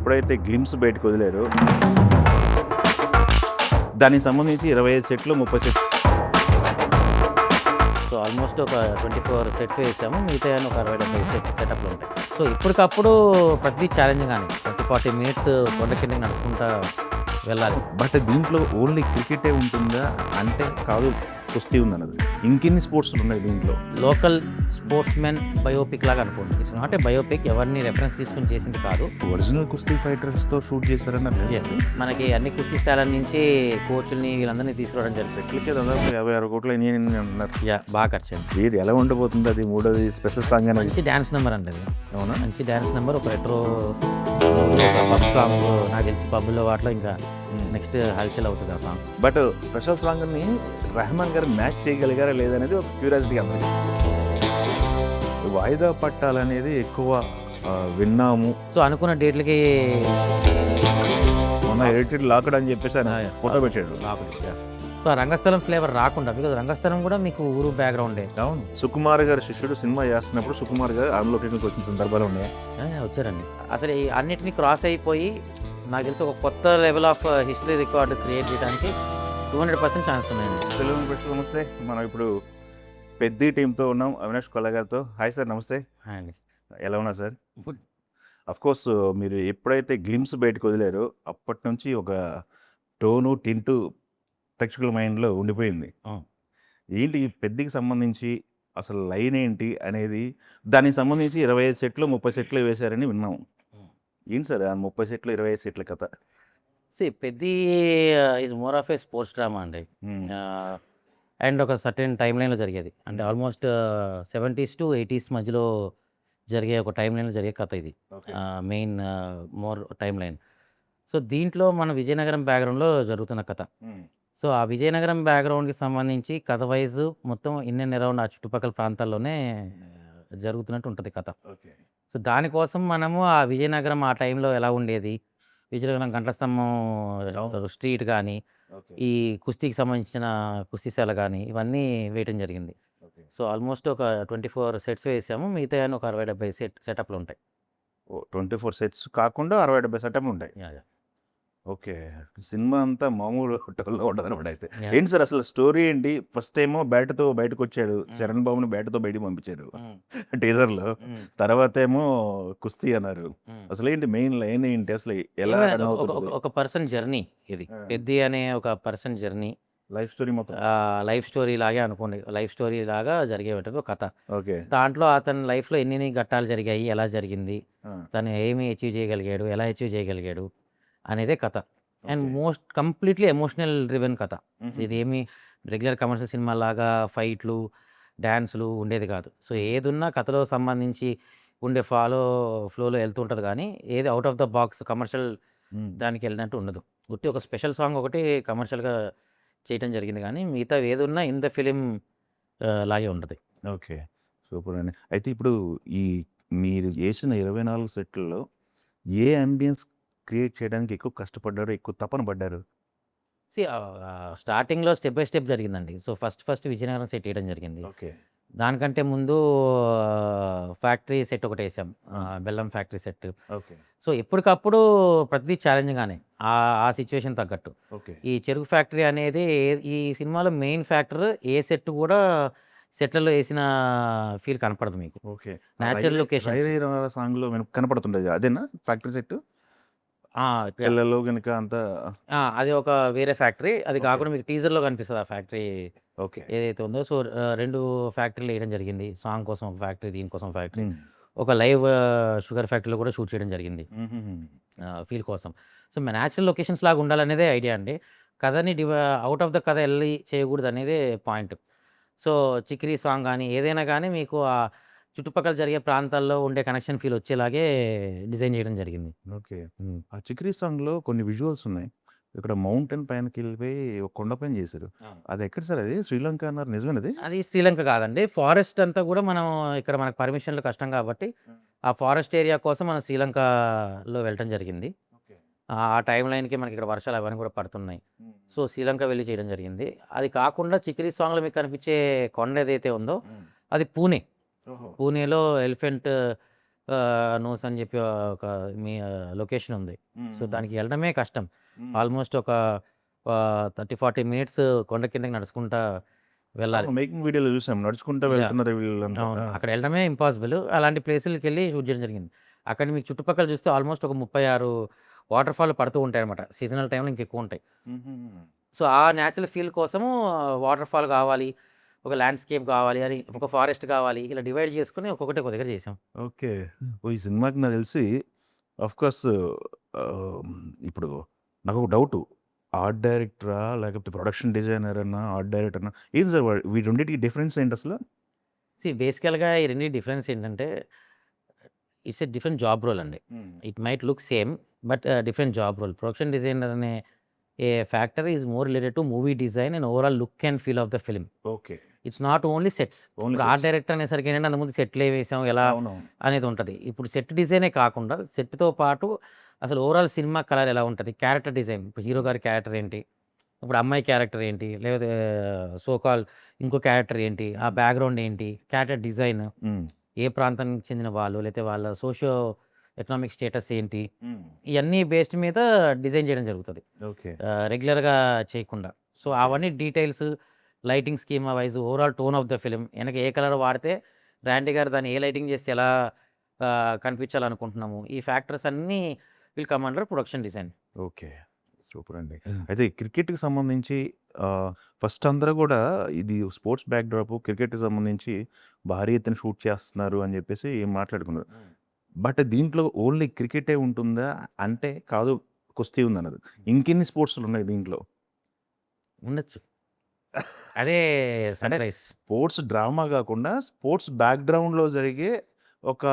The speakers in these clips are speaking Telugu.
ఎప్పుడైతే గ్లిమ్స్ బయటకు వదిలారో దానికి సంబంధించి 25 సెట్లు 30 సెట్లు సో ఆల్మోస్ట్ ఒక 24 సెట్స్ వేసాము. మిగతా ఒక 60-70 సెటప్లు ఉంటాయి. సో ఇప్పటికప్పుడు ప్రతిదీ ఛాలెంజ్ కానీ 30-40 మినిట్స్ కొండ కిందకి నడుచుకుంటా వెళ్ళాలి. బట్ దీంట్లో ఓన్లీ క్రికెటే ఉంటుందా అంటే కాదు, కుస్తీ ఉందన్నది. ఇంకెన్ని స్పోర్ట్స్ ఉన్నాయి దీంట్లో? లోకల్ స్పోర్ట్స్ మెన్ బయోపిక్ లాగా అనుకోండి. ఇట్స్ నాట్ ఏ బయోపిక్, ఎవరిని రెఫరెన్స్ తీసుకుని చేసింది కాదు. ఒరిజినల్ కుస్తీ ఫైటర్స్తో షూట్ చేశారన్నారు. Yes. మనకి అన్ని కుస్తీశాల నుంచి కోచ్ల్ని వీళ్ళందరినీ తీసుకురావడం జరిగింది. సెట్లకే దాదాపు 56 కోట్ల ఇంజనీరింగ్ అంటున్నారు. బాగా ఖర్చు అయింది. ఇది ఎలా ఉండబోతుంది? అది మూడోది స్పెషల్ సాంగ్ అనేది. మంచి డ్యాన్స్ నెంబర్ అండి అది. అవునా? మంచి డ్యాన్స్ నెంబర్, ఒక రెట్రో పబ్ సాంగ్. నాకు తెలిసి పబ్లో వాటిలో ఇంకా నెక్స్ట్ హల్చల్ అవుతుంది ఆ సాంగ్. బట్ స్పెషల్ సాంగ్ని రెహమాన్ గారు మ్యాచ్ చేయగలిగారా లేదనేది ఒక క్యూరియాసిటీ అందరికి. వాయిదా పట్టాలనేది ఎక్కువ విన్నాము. సో అనుకున్న డేట్లకి మొన్న ఎడిటెడ్ లాక్డ్ అని చెప్పేసి ఆయన ఫోటో పెట్టాడు. సో ఆ రంగస్థలం ఫ్లేవర్ రాకుండా, బికాజ్ రంగస్థలం కూడా మీకు ఊరు బ్యాక్గ్రౌండే. అవును. సుకుమార్ గారి శిష్యుడు సినిమా చేస్తున్నప్పుడు సుకుమార్ గారు ఆన్ లొకేషన్కి వచ్చిన సందర్భాలు ఉన్నాయి. వచ్చారండి. అసలు ఈ అన్నిటినీ క్రాస్ అయిపోయి నాకు తెలిసి ఒక కొత్త level of history record create చేయడానికి 200% ఛాన్స్ ఉన్నాయండి. తెలుగు ప్రశ్న నమస్తే. మనం ఇప్పుడు పెద్ద టీంతో ఉన్నాం, అవినాష్ కొల్ల గారితో. Hi sir. నమస్తే. హాయ్ అండి. ఎలా ఉన్నారు సార్? అఫ్ కోర్స్ మీరు ఎప్పుడైతే గ్లిమ్స్ బయటకు వదిలారో అప్పటి నుంచి ఒక టోను టింటు ప్రేక్షకుల మైండ్లో ఉండిపోయింది. ఏంటి ఈ పెద్దకి సంబంధించి అసలు లైన్ ఏంటి అనేది, దానికి సంబంధించి 25 సెట్లు 30 సెట్లు వేశారని విన్నాం. ఏంటి సార్ ఆ 30 సెట్లు 25 సెట్ల కథ? Peddi is more of A sports drama అండి. అండ్ ఒక సర్టెన్ టైం లైన్లో జరిగేది. అంటే ఆల్మోస్ట్ 70s to 80s మధ్యలో జరిగే ఒక టైం లైన్లో జరిగే కథ ఇది. Main more time line. So దీంట్లో మన విజయనగరం బ్యాక్గ్రౌండ్లో జరుగుతున్న కథ. సో ఆ విజయనగరం బ్యాక్గ్రౌండ్కి సంబంధించి కథ వైజ్ మొత్తం ఇన్ అండ్ అరౌండ్ ఆ చుట్టుపక్కల ప్రాంతాల్లోనే జరుగుతున్నట్టు ఉంటుంది కథ. సో దానికోసం మనము ఆ విజయనగరం ఆ టైంలో ఎలా ఉండేది, విజయనగరం గంటస్తంభం స్ట్రీట్ కానీ, ఈ కుస్తీకి సంబంధించిన కుస్తీశాల కానీ, ఇవన్నీ వేయటం జరిగింది. సో ఆల్మోస్ట్ ఒక 24 సెట్స్ వేసాము. మిగతా ఒక 60-70 సెటప్లు ఉంటాయి. 24 సెట్స్ కాకుండా 60-70 సెటప్లు ఉంటాయి. ఓకే. సినిమా అంతా మామూలు టోల్లో ఉండదు అనమాట. అయితే ఏంటి సార్ అసలు స్టోరీ ఏంటి? ఫస్ట్ ఏమో బ్యాట్తో బయటకు వచ్చాడు, చరణ్ బాబుని బ్యాట్తో బయటకు పంపించారు టీజర్లో. తర్వాత ఏమో కుస్తీ అన్నారు. అసలు ఏంటి మెయిన్ లైన్ ఏంటి? అసలు ఎలా ఒక పర్సన్ జర్నీ ఇది. పెద్ది అనే ఒక పర్సన్ జర్నీ, లైఫ్ స్టోరీ మొత్తం లైఫ్ స్టోరీ లాగే అనుకోండి. లైఫ్ స్టోరీ లాగా జరిగే ఒక కథ. ఓకే. దాంట్లో అతని లైఫ్లో ఎన్ని ఘట్టాలు జరిగాయి, ఎలా జరిగింది, తను ఏమి అచీవ్ చేయగలిగాడు, ఎలా అచీవ్ చేయగలిగాడు అనేదే కథ. And most completely emotional driven కథ. ఇదేమి రెగ్యులర్ కమర్షియల్ సినిమా లాగా ఫైట్లు డ్యాన్సులు ఉండేది కాదు. సో ఏదున్నా కథలో సంబంధించి ఉండే ఫ్లోలో వెళ్తుంటుంది, కానీ ఏది out of the box commercial దానికి వెళ్ళినట్టు ఉండదు. గుర్తి ఒక స్పెషల్ సాంగ్ ఒకటి కమర్షియల్గా చేయటం జరిగింది, కానీ మిగతా ఏదున్నా ఇన్ ద ఫిలిం లాగే ఉంటుంది. ఓకే, సూపర్ అండి. అయితే ఇప్పుడు ఈ మీరు చేసిన 24 సెట్లలో ఏ అంబియన్స్ క్రియేట్ చేయడానికి ఎక్కువ కష్టపడ్డారు, ఎక్కువ తపన పడ్డారు? స్టార్టింగ్లో స్టెప్ బై స్టెప్ జరిగిందండి. సో ఫస్ట్ విజయనగరం సెట్ వేయడం జరిగింది. ఓకే. దానికంటే ముందు ఫ్యాక్టరీ సెట్ ఒకటి వేసాం, బెల్లం ఫ్యాక్టరీ సెట్. ఓకే. సో ఎప్పటికప్పుడు ప్రతిదీ ఛాలెంజ్గానే ఆ సిచ్యువేషన్ తగ్గట్టు. ఓకే. ఈ చెరుకు ఫ్యాక్టరీ అనేది ఈ సినిమాలో మెయిన్ ఫ్యాక్టర్. ఏ సెట్ కూడా సెట్లలో వేసిన ఫీల్ కనపడదు మీకు. ఓకే. న్యాచురల్ లొకేషన్ సాంగ్లో కనపడుతుండేది అదేనా ఫ్యాక్టరీ సెట్? పిల్లలు కనుక అంతా అది ఒక వేరే ఫ్యాక్టరీ. అది కాకుండా మీకు టీజర్లో కనిపిస్తుంది ఆ ఫ్యాక్టరీ ఓకే ఏదైతే ఉందో. సో 2 ఫ్యాక్టరీలు వేయడం జరిగింది. సాంగ్ కోసం ఒక ఫ్యాక్టరీ, దీనికోసం ఫ్యాక్టరీ. ఒక లైవ్ షుగర్ ఫ్యాక్టరీలో కూడా షూట్ చేయడం జరిగింది ఫీల్ కోసం. సో న్యాచురల్ లొకేషన్స్ లాగా ఉండాలనేదే ఐడియా అండి. కథని అవుట్ ఆఫ్ ద కథ వెళ్ళి చేయకూడదు అనేదే పాయింట్. సో చిక్రీ సాంగ్ కానీ ఏదైనా కానీ మీకు ఆ చుట్టుపక్కల జరిగే ప్రాంతాల్లో ఉండే కనెక్షన్ ఫీల్ వచ్చేలాగే డిజైన్ చేయడం జరిగింది. ఓకే. ఆ చిక్రీ సాంగ్లో కొన్ని విజువల్స్ ఉన్నాయి. ఇక్కడ మౌంటైన్ పైనకి వెళ్ళిపోయి ఒక కొండ పైన చేశారు. అది ఎక్కడ సార్? అది శ్రీలంక అన్నారు, నిజమేనది? అది శ్రీలంక కాదండి. ఫారెస్ట్ అంతా కూడా మనం ఇక్కడ మనకు పర్మిషన్లు కష్టం కాబట్టి ఆ ఫారెస్ట్ ఏరియా కోసం మనం శ్రీలంకలో వెళ్ళటం జరిగింది. ఆ టైం లైన్కి మనకి ఇక్కడ వర్షాలు అవన్నీ కూడా పడుతున్నాయి. సో శ్రీలంక వెళ్ళి చేయడం జరిగింది. అది కాకుండా చిక్రీ సాంగ్లో మీకు కనిపించే కొండ ఏదైతే ఉందో అది పూణేలో ఎలిఫెంట్ నోస్ అని చెప్పి ఒక మీ లొకేషన్ ఉంది. సో, దానికి వెళ్ళడమే కష్టం. ఆల్మోస్ట్ ఒక 30-40 మినిట్స్ కొండ కిందకి నడుచుకుంటా వెళ్ళాలి. మేకింగ్ వీడియోలో చూసాం నడుచుకుంటూ యాహ్! వెళ్తున్నారు వీళ్ళంతా. అవును. అక్కడ వెళ్ళడమే ఇంపాసిబుల్. అలాంటి ప్లేసులకెళ్ళి షూట్ చేయడం జరిగింది. అక్కడ మీకు చుట్టుపక్కల చూస్తే ఆల్మోస్ట్ ఒక 36 వాటర్ ఫాల్ పడుతూ ఉంటాయన్నమాట. సీజనల్ టైమ్‌లో ఇంకెక్కువ ఉంటాయి. సో, ఆ న్యాచురల్ ఫీల్ కోసము వాటర్ ఫాల్ కావాలి, ఒక ల్యాండ్‌స్కేప్ కావాలి అని, ఒక ఫారెస్ట్ కావాలి, ఇలా డివైడ్ చేసుకొని ఒక్కొక్కటి ఒక దగ్గర చేసాం. ఓకే. ఈ సినిమాకి నాకు తెలిసి ఆఫ్‌కోర్స్ ఇప్పుడు నాకొక డౌటు. ఆర్ట్ డైరెక్టరా? లేకపోతే ప్రొడక్షన్ డిజైనరనా? ఆర్ట్ డైరెక్టర్‌నా? ఏంటి సార్ వీటి రెండిటికి డిఫరెన్స్ ఏంటసలు? బేసికల్‌గా ఈ రెండిటి డిఫరెన్స్ ఏంటంటే, it's a different job role అండి. It might look same but different job role. Production designer అనే factor is more related to movie design and overall look and feel of the film. Okay. It's not only sets. Only ఇప్పుడు ఆర్ట్ సెట్స్. డైరెక్టర్ అనేసరికి ఏంటంటే అంతకుముందు సెట్లు వేసాం ఎలా అవునవును. అనేది ఉంటుంది. ఇప్పుడు సెట్ డిజైనే కాకుండా సెట్‌తో పాటు అసలు ఓవరాల్ సినిమా కలర్ ఎలా ఉంటది, క్యారెక్టర్ డిజైన్, ఇప్పుడు హీరో గారి క్యారెక్టర్ ఏంటి, ఇప్పుడు అమ్మాయి క్యారెక్టర్ ఏంటి, లేకపోతే సో కాల్ ఇంకో క్యారెక్టర్ ఏంటి, ఆ బ్యాక్‌గ్రౌండ్ ఏంటి, క్యారెక్టర్ డిజైన్, హ్మ్. ఏ ప్రాంతానికి చెందిన వాళ్ళు, లేకపోతే వాళ్ళ సోషియో ఎకనామిక్ స్టేటస్ ఏంటి, హ్మ్. ఇయన్నీ బేస్డ్ మీద డిజైన్ చేయడం జరుగుతది. ఓకే. రెగ్యులర్‌గా చేయకుండా. సో, అవన్నీ details, lighting schema wise, overall tone of the film, ఎనక ఏ కలర్ వాడితే రాండీ గారు దాన్ని ఏ లైటింగ్ చేస్తే ఎలా కనిపించాలనుకుంటున్నాము. ఈ ఫ్యాక్టర్స్ అన్నీ will come under production design. Okay. Super అండి. అయితే క్రికెట్‌కి సంబంధించి ఫస్ట్ అందరూ గూడా ఇది స్పోర్ట్స్ బ్యాక్‌డ్రాప్ క్రికెట్‌కి సంబంధించి భారీ ఎత్తున షూట్ చేస్తున్నారు అని జెప్పేసి మాట్లాడుకున్నారు. బట్ దీంట్లో ఓన్లీ క్రికెటే ఉంటుందా? అంటే కాదు కుస్తీ ఉందన్నారు. ఇంకెన్ని స్పోర్ట్స్‌లున్నాయి దీంట్లో? ఉండొచ్చు. అదే అంటే సర్ప్రైజ్. స్పోర్ట్స్ డ్రామా గాకుండా స్పోర్ట్స్ బ్యాక్‌గ్రౌండ్‌లో జరిగే ఒక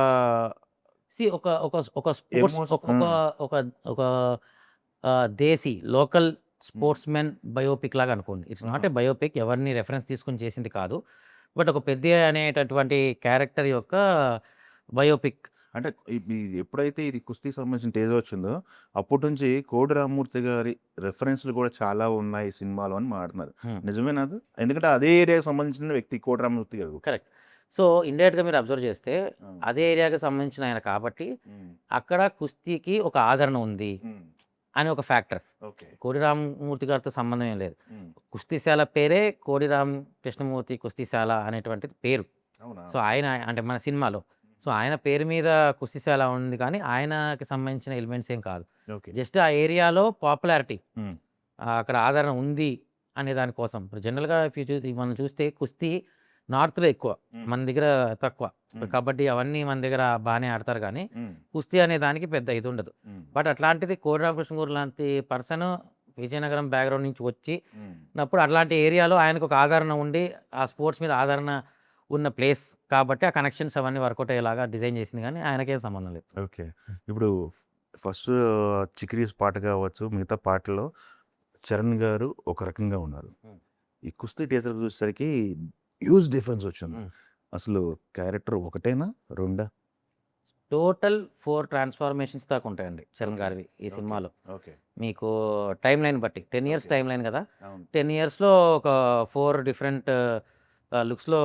ఒక ఒక ఒక స్పోర్ట్స్ ఎమోష్ ఒక ఒక ఒక ఒక దేశీ లోకల్ హ్మ్. స్పోర్ట్స్‌మెన్ బయోపిక్ లాగా అనుకోండి. ఇట్స్ నాట్ ఆహా! ఏ బయోపిక్, ఎవరిని రిఫరెన్స్ తీసుకొని చేసింది కాదు. బట్ ఒక పెద్ది అనేటటువంటి క్యారెక్టర్ యొక్క బయోపిక్. అంటే ఎప్పుడైతే ఇది కుస్తీకి సంబంధించిన టీజర్ వచ్చిందో, అప్పటి నుంచి కోడి రామ్మూర్తి గారి రిఫరెన్స్‌లు కూడా చాలా ఉన్నాయి సినిమాలో అని మాట్లాడుతున్నారు. హ్మ్. నిజమేనా అది? ఎందుకంటే అదే ఏరియాకి సంబంధించిన వ్యక్తి కోడి రామ్మూర్తి గారు. కరెక్ట్. సో, ఇండైరెక్ట్‌గా మీరు అబ్జర్వ్ చేస్తే ఆ! అదే ఏరియాకి సంబంధించిన ఆయన కాబట్టి హ్మ్. అక్కడ కుస్తీకి ఒక ఆదరణ ఉంది హ్మ్. అని ఒక ఫ్యాక్టర్. ఓకే. కోడి రామమూర్తి గారితో సంబంధం ఏం లేదు. హ్మ్. కుస్తీశాల పేరే కోడి రామ్ కృష్ణమూర్తి కుస్తీశాల అనేటువంటిది పేరు. అవునా? సో, ఆయన అంటే మన సినిమాలో. సో, ఆయన పేరు మీద కుస్తీశాల ఉంది కానీ ఆయనకి సంబంధించిన ఎలిమెంట్స్ ఏం కాదు. ఓకే. జస్ట్ ఆ ఏరియాలో పాపులారిటీ, హ్మ్. అక్కడ ఆదరణ ఉంది అనే దాని కోసం. ఇప్పుడు జనరల్‌గా ఇఫ్ యూ మనం చూస్తే కుస్తీ నార్త్‌లో ఎక్కువ. హ్మ్. మన దగ్గర తక్కువ. ఇప్పుడు హ్మ్. కబడ్డీ అవన్నీ మన దగ్గర బానే ఆడతారు గానీ, హ్మ్. కుస్తీ అనే దానికి పెద్ద ఇదుండదు. హ్మ్. బట్ అట్లాంటిది కోడి రామకృష్ణ గారు లాంటి పర్సన్ విజయనగరం బ్యాక్‌గ్రౌండ్ నుంచి వచ్చి హ్మ్. నప్పుడు అట్లాంటి ఏరియాలో ఆయనకు ఒక ఆదరణ ఉండి, ఆ స్పోర్ట్స్ మీద ఆదరణ ఉన్న ప్లేస్ కాబట్టి ఆ కనెక్షన్స్ అవన్నీ వర్కౌట్ అయ్యేలాగా డిజైన్ చేసింది గానీ, ఆయనకేం సంబంధం లేదు. ఓకే. ఇప్పుడు ఫస్ట్ 'చిక్రీస్' పాట కావచ్చు, మిగతా పాటల్లో చరణ్ గారు ఒక రకంగా ఉన్నారు. హ్మ్. ఈ కుస్తీ టీజర్ చూసేసరికి హ్యూజ్ డిఫరెన్స్ వచ్చింది. హ్మ్. అసలు క్యారెక్టర్ ఒకటేనా? రెండా? టోటల్ 4 ట్రాన్స్‌ఫర్మేషన్స్ దాకా ఉంటాయండి చరణ్ ఓకే. గారివి ఈ ఓకే. సినిమాలో. ఓకే. మీకు టైమ్‌లైన్ బట్టి 10 ఇయర్స్ ఓకే. టైమ్‌లైన్ గదా! అవును. 10 ఇయర్స్‌లో ఒక 4 డిఫరెంట్ లుక్స్‌లో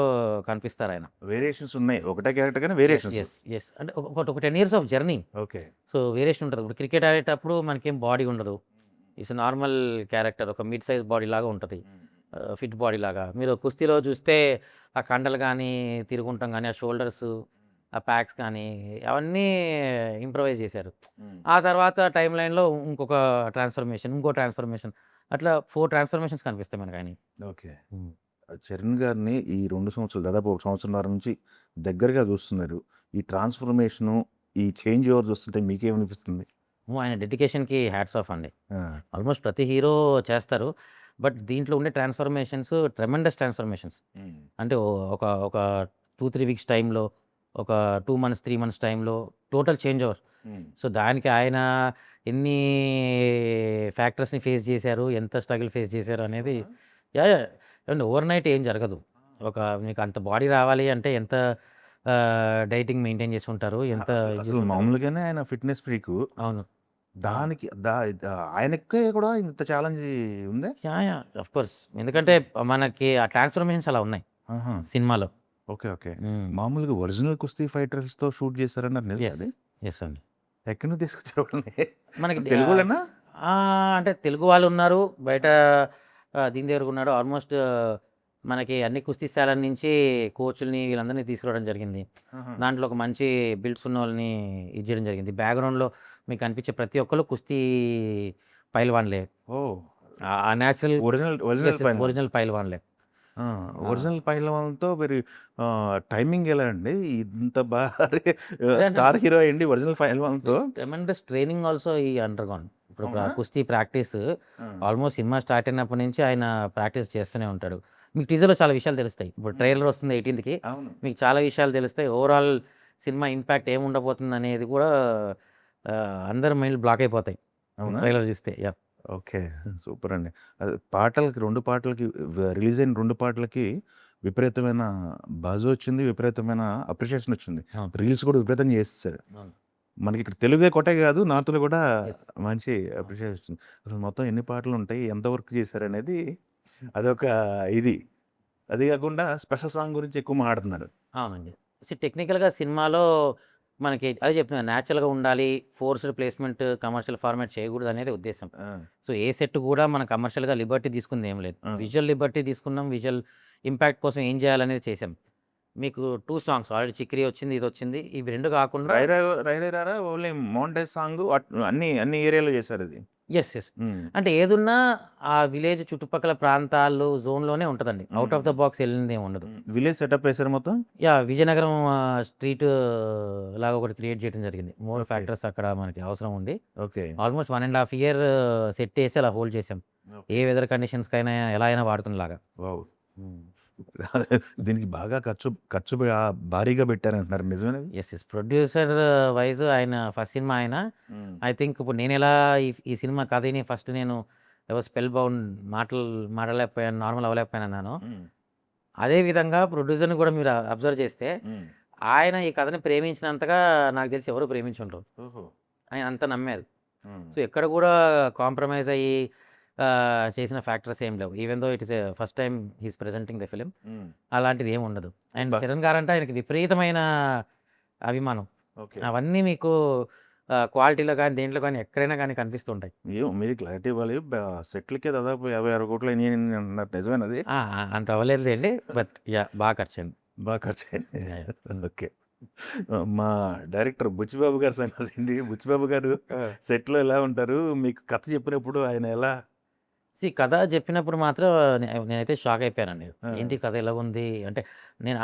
కనిపిస్తారాయన. వేరియేషన్స్ ఉన్నాయి. ఒకటే క్యారెక్టర్ గాని యెస్. వేరియేషన్స్. యెస్. యెస్. అంటే ఒక 10 years of journey. Okay. So, variation ఉంటది. ఇప్పుడు క్రికెట్ ఆడేటప్పుడు మనకేం బాడీ ఉండదు. ఇట్స్ నార్మల్ క్యారెక్టర్, ఒక మిడ్ సైజ్ బాడీ లాగా ఉంటది. ఫిట్ బాడీ లాగా. మీరు కుస్తీలో చూస్తే ఆ కండలు గానీ, తిరుగుంటం గానీ, ఆ షోల్డర్సు, ఆ ప్యాక్స్ కానీ అవన్నీ ఇంప్రవైజ్ చేశారు. హ్మ్. ఆ తర్వాత టైమ్‌లైన్‌లో ఇంకొక ట్రాన్స్‌ఫర్మేషన్, ఇంకో ట్రాన్స్‌ఫర్మేషన్, అట్లా 4 ట్రాన్స్‌ఫర్మేషన్స్ కనిపిస్తాయి మనకాయనయి. ఓకే. హ్మ్. చరణ్ గారిని ఈ 2 సంవత్సరాలు దాదాపు ఒక సంవత్సరంన్నర నుంచి దగ్గరగా చూస్తున్నారు. ఈ ట్రాన్స్‌ఫర్మేషను, ఈ చేంజ్ ఓవర్ చూస్తుంటే మీకేమనిపిస్తుంది? ఆయన డెడికేషన్‌కి హ్యాట్స్ ఆఫ్ అండి. ఆ! ఆల్మోస్ట్ ప్రతి హీరో చేస్తారు. బట్ దీంట్లో ఉండే ట్రాన్స్‌ఫర్మేషన్స్ ట్రెమెండస్ ట్రాన్స్‌ఫర్మేషన్స్. హ్మ్. అంటే ఒక ఒక 2, 3 వీక్స్ టైమ్‌లో, ఒక 2 మంత్స్, 3 మంత్స్ టైమ్‌లో టోటల్ చేంజ్ ఓవర్. హ్మ్. సో, దానికి ఆయన ఎన్ని ఫ్యాక్టర్స్‌ని ఫేస్ చేశారు, ఎంత స్ట్రగుల్ ఫేస్ చేశారు అనేది అవునా? యాహ్! ఏవండీ ఓవర్‌నైట్ ఏం జరగదు. ఒక మీకు అంత బాడీ రావాలి అంటే ఎంత డైటింగ్ మెయింటైన్ చేసి ఉంటారు, ఎంత ఇది అసలు చేసి ఉంటారు. మామూలుగానే ఆయన ఫిట్‌నెస్ ఫ్రీకు. అవును. అవును. దానికి ఆయనకే కూడా ఇంత ఛాలెంజ్ ఉందా? యాహ్! Of course. ఎందుకంటే మనకి ఆ ట్రాన్స్‌ఫర్మేషన్స్ అలా ఉన్నాయి ఆహా! సినిమాలో. ఓకే. ఓకే. మామూలుగా ఒరిజినల్ కుస్తీ ఫైటర్స్‌తో షూట్ చేశారన్నారు నిజమా ఎస్ అది? ఎస్ అండి. ఎక్కడి నుంచి తీసుకొచ్చారు వాళ్ళని? మనకి తెలుగోళ్ళేనా? అంటే తెలుగు వాళ్ళు ఉన్నారు బయట. దీని దగ్గర ఉన్నాడు ఆల్మోస్ట్. మనకి అన్ని కుస్తీ శాలల నుంచి కోచ్‌లని వీళ్ళందరినీ తీసుకురావడం జరిగింది. ఆహా! దాంట్లో ఒక మంచి బిల్డ్స్ ఉన్న వాళ్ళని ఇది చేయడం జరిగింది. బ్యాక్‌గ్రౌండ్‌లో మీకు కనిపించే ప్రతి ఒక్కళ్ళు కుస్తీ పైల్వాన్‌లే. ఓహ్! ఆ నేచురల్. Original yes. పైల్వాన్స్. ఒరిజినల్ పైల్వాన్‌లే. ఆ! ఆ! ఒరిజినల్ పైల్వాన్‌తో మరి టైమింగ్ ఎలా అండి? ఇంత భారీ అదే స్టార్ హీరో అయ్యుండి ఒరిజినల్ పైల్వాన్‌తో ట్రెమెండస్ ట్రైనింగ్ ఆల్సో ఈ అండర్‌గాన్. ఇప్పుడు అవునా? కుస్తీ ప్రాక్టీస్ ఆ! ఆల్మోస్ట్ సినిమా స్టార్ట్ అయినప్పటి నుంచి ఆయన ప్రాక్టీస్ చేస్తూనే ఉంటాడు. మీకు టీజర్‌లో చాలా విషయాలు తెలుస్తాయి. ఇప్పుడు ట్రైలర్ వస్తుంది 18కి. అవును. మీకు చాలా విషయాలు తెలుస్తాయి. ఓవరాల్ సినిమా ఇంపాక్ట్ ఏముండబోతుందనేది కూడా అందరి మైండ్‌లు బ్లాక్ అయిపోతాయి. అవునా? ట్రైలర్ చూస్తే. యాహ్! ఓకే. సూపర్ అండి. అది పాటలకి 2 పాటలకి రిలీజ్ అయిన 2 పాటలకి విపరీతమైన బజ్ వచ్చింది. విపరీతమైన అప్రిషియేషన్ వచ్చింది. అవును. రీల్స్ కూడా విపరీతంగా చేసేసారు. అవును. మనకి ఇక్కడ తెలుగే కొట్టే కాదు నార్త్‌లో కూడా యెస్. మంచి అప్రిషియేషన్ వచ్చింది. అసలు మొత్తం ఎన్ని పాటలుంటాయి? ఎంత వర్క్ చేశారనేది అదొక ఇది. అది కాకుండా స్పెషల్ సాంగ్ గురించి ఎక్కువ మాట్లాడుతున్నారు. అవునండి. టెక్నికల్‌గా సినిమాలో మనకి అదే చెప్తున్నా నేచురల్‌గా ఉండాలి. ఫోర్స్డ్ ప్లేస్‌మెంట్, కమర్షియల్ ఫార్మాట్ చేయకూడదనేది ఉద్దేశ్యం. ఆ! సో, ఏ సెట్ కూడా మనం కమర్షియల్‌గా లిబర్టీ తీసుకుందేం లేదు. ఆ! విజువల్ లిబర్టీ తీసుకున్నాం. విజువల్ ఇంపాక్ట్ కోసం ఏం చేయాలనేది చేసాం. మీకు 2 సాంగ్స్ ఆల్రెడీ 'చిక్కిరి' వచ్చింది, ఇదొచ్చింది. ఇవి 2 కాకుండా 'రై రై రారా' ఓన్లీ మౌంటేజ్ సాంగు అన్ని ఏరియాలో చేశారది. యెస్. యెస్. హ్మ్. అంటే ఏదున్నా ఆ విలేజ్ చుట్టుపక్కల ప్రాంతాలు జోన్‌లోనే ఉంటదండి. ఔట్ ఆఫ్ ద హ్మ్. బాక్స్ ఎళ్ళిందేం ఉండదు. విలేజ్ సెటప్ ఏసారా మొత్తం? యాహ్! విజయనగరం స్ట్రీట్ లాగా ఒకటి క్రియేట్ చేయడం జరిగింది. More okay. ఫ్యాక్టర్స్ అక్కడ మనకి అవసరం ఉండి ఓకే. ఆల్మోస్ట్ 1 ½ ఇయర్ సెట్ ఏసి అలా హోల్డ్ చేసాం. ఓకే. ఏ వెదర్ కండిషన్స్‌కైనా ఎలా అయినా వాడుకునేలాగా. వావ్! హ్మ్. దీనికి బాగా ఖర్చు భారీగా పెట్టారంటున్నారు నిజమేనా అది? యెస్. ప్రొడ్యూసర్ వైస్ ఆయన ఫస్ట్ సినిమా ఆయన. హ్మ్. ఐ థింక్ ఇప్పుడు నేనెలా ఈ సినిమా కథని ఫస్ట్ నేను స్పెల్ బౌండ్ మాట్లాడలేకపోయాను, నార్మల్ అవ్వలేకపోయానన్నానో, హ్మ్. అదే విధంగా ప్రొడ్యూసర్‌ని కూడా మీరు అబ్జర్వ్ చేస్తే హ్మ్. ఆయన ఈ కథని ప్రేమించినంతగా నాకు తెలిసి ఎవరు ప్రేమించుండరు. ఓహో! ఆయన అంత నమ్మారు. హ్మ్. సో, ఎక్కడ కూడా కాంప్రమైజ్ అయ్యి చేసిన ఫ్యాక్టర్స్ ఏం లేవు. Even though it is first time he is presenting the film. హ్మ్. అలాంటిది ఏమి ఉండదు. అండ్ అబ్బా! చరణ్ గారంటే ఆయనకి విపరీతమైన అభిమానం. ఓకే. అవన్నీ మీకు క్వాలిటీలో గాని, దేంట్లో గాని ఎక్కడైనా గాని కనిపిస్తుంటాయి. ఏమో మీరు క్లారిటీ ఇవ్వాలి. సెట్‌లకే దాదాపు 50, 60 కోట్లు అయినాయి అంటున్నారు నిజమేనా అది? అంత అవ్వలేదులెండి. But yeah! బాగా ఖర్చయింది. బాగా ఖర్చయింది. యాహ్! యాహ్! ఓకే. మా డైరెక్టర్ బుచ్చిబాబు గారి సంగతండి. బుచ్చిబాబు గారు ఆ! సెట్‌లో ఎలా ఉంటారు? మీకు కథ చెప్పినప్పుడు ఆయన ఎలా కథ చెప్పినప్పుడు మాత్రం నేనైతే షాక్ అయిపోయానండి. ఆ! ఏంటి కథ ఇలాగుంది అంటే,